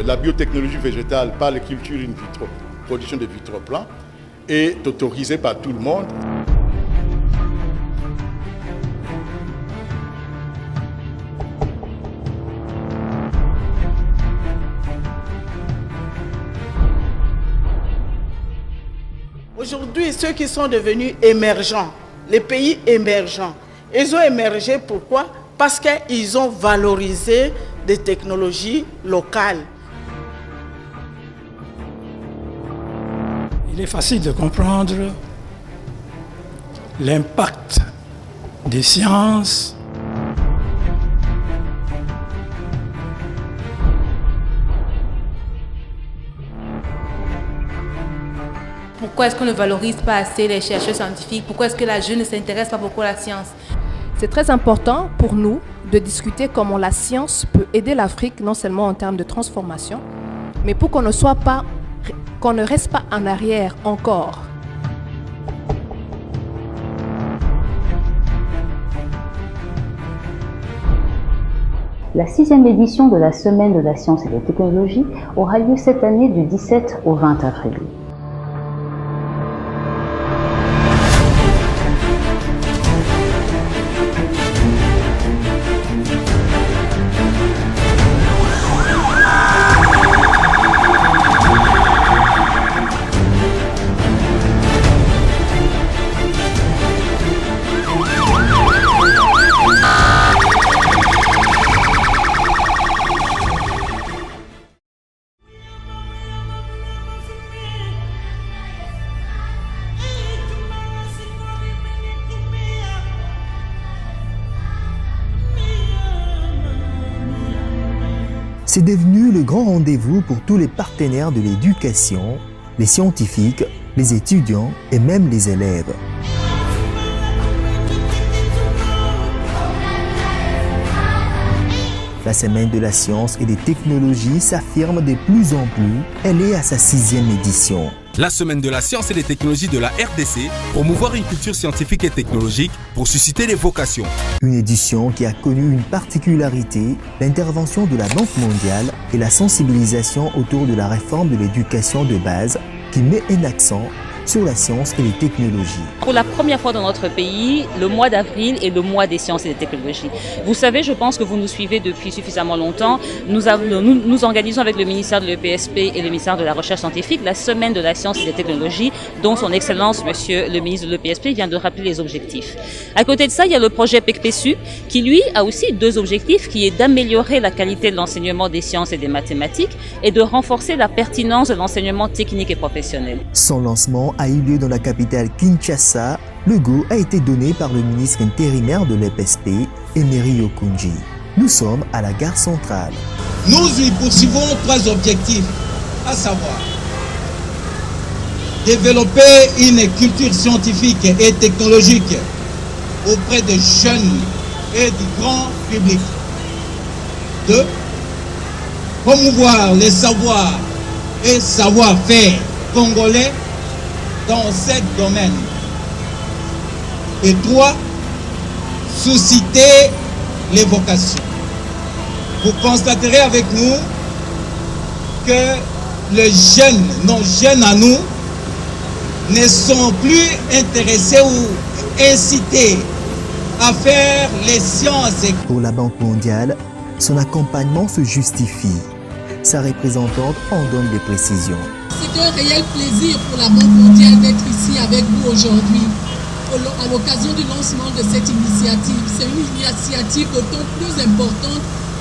La biotechnologie végétale par la culture in vitro, production de vitro-plants, est autorisée par tout le monde. Aujourd'hui, ceux qui sont devenus émergents, les pays émergents, ils ont émergé pourquoi? Parce qu'ils ont valorisé des technologies locales. Il est facile de comprendre l'impact des sciences. Pourquoi est-ce qu'on ne valorise pas assez les chercheurs scientifiques? Pourquoi est-ce que la jeune ne s'intéresse pas beaucoup à la science? C'est très important pour nous de discuter comment la science peut aider l'Afrique, non seulement en termes de transformation, mais pour qu'on ne reste pas en arrière encore. La 6e édition de la Semaine de la science et des technologies aura lieu cette année du 17 au 20 avril. C'est devenu le grand rendez-vous pour tous les partenaires de l'éducation, les scientifiques, les étudiants et même les élèves. La Semaine de la science et des technologies s'affirme de plus en plus. Elle est à sa 6e édition. La Semaine de la science et des technologies de la RDC, promouvoir une culture scientifique et technologique pour susciter les vocations. Une édition qui a connu une particularité, l'intervention de la Banque mondiale et la sensibilisation autour de la réforme de l'éducation de base qui met un accent sur la science et les technologies. Pour la première fois dans notre pays, le mois d'avril est le mois des sciences et des technologies. Vous savez, je pense que vous nous suivez depuis suffisamment longtemps. Nous organisons avec le ministère de l'EPSP et le ministère de la Recherche scientifique la Semaine de la science et des technologies dont son Excellence, Monsieur le ministre de l'EPSP, vient de rappeler les objectifs. À côté de ça, il y a le projet PECPESU qui, lui, a aussi 2 objectifs qui est d'améliorer la qualité de l'enseignement des sciences et des mathématiques et de renforcer la pertinence de l'enseignement technique et professionnel. Son lancement a eu lieu dans la capitale Kinshasa. Le go a été donné par le ministre intérimaire de l'EPSP, Emery Okunji. Nous sommes à la gare centrale. Nous y poursuivons 3 objectifs, à savoir développer une culture scientifique et technologique auprès des jeunes et du grand public. 2. Promouvoir les savoirs et savoir-faire congolais dans 7 domaines. Et 3. Susciter les vocations. Vous constaterez avec nous que les jeunes, nos jeunes à nous, ne sont plus intéressés ou incités à faire les sciences. Pour la Banque mondiale, son accompagnement se justifie. Sa représentante en donne des précisions. C'est un réel plaisir pour la Banque mondiale d'être ici avec vous aujourd'hui à l'occasion du lancement de cette initiative. C'est une initiative d'autant plus importante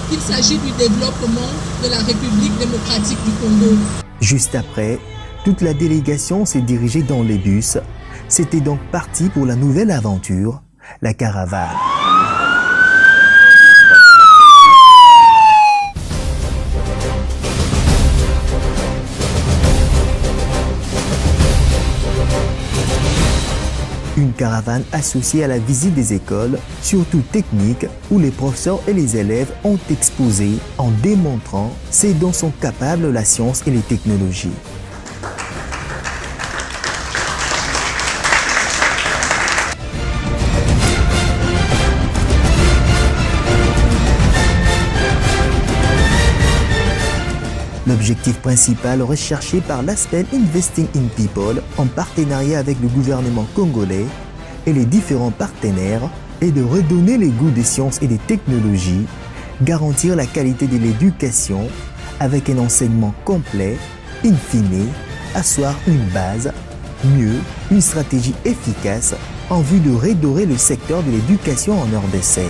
qu'il s'agit du développement de la République démocratique du Congo. Juste après, toute la délégation s'est dirigée dans les bus. C'était donc parti pour la nouvelle aventure, la caravane. Une caravane associée à la visite des écoles, surtout techniques, où les professeurs et les élèves ont exposé en démontrant ce dont sont capables la science et les technologies. L'objectif principal recherché par l'Aspen Investing in People en partenariat avec le gouvernement congolais et les différents partenaires est de redonner les goûts des sciences et des technologies, garantir la qualité de l'éducation avec un enseignement complet, in fine, asseoir une base, mieux, une stratégie efficace en vue de redorer le secteur de l'éducation en RDC.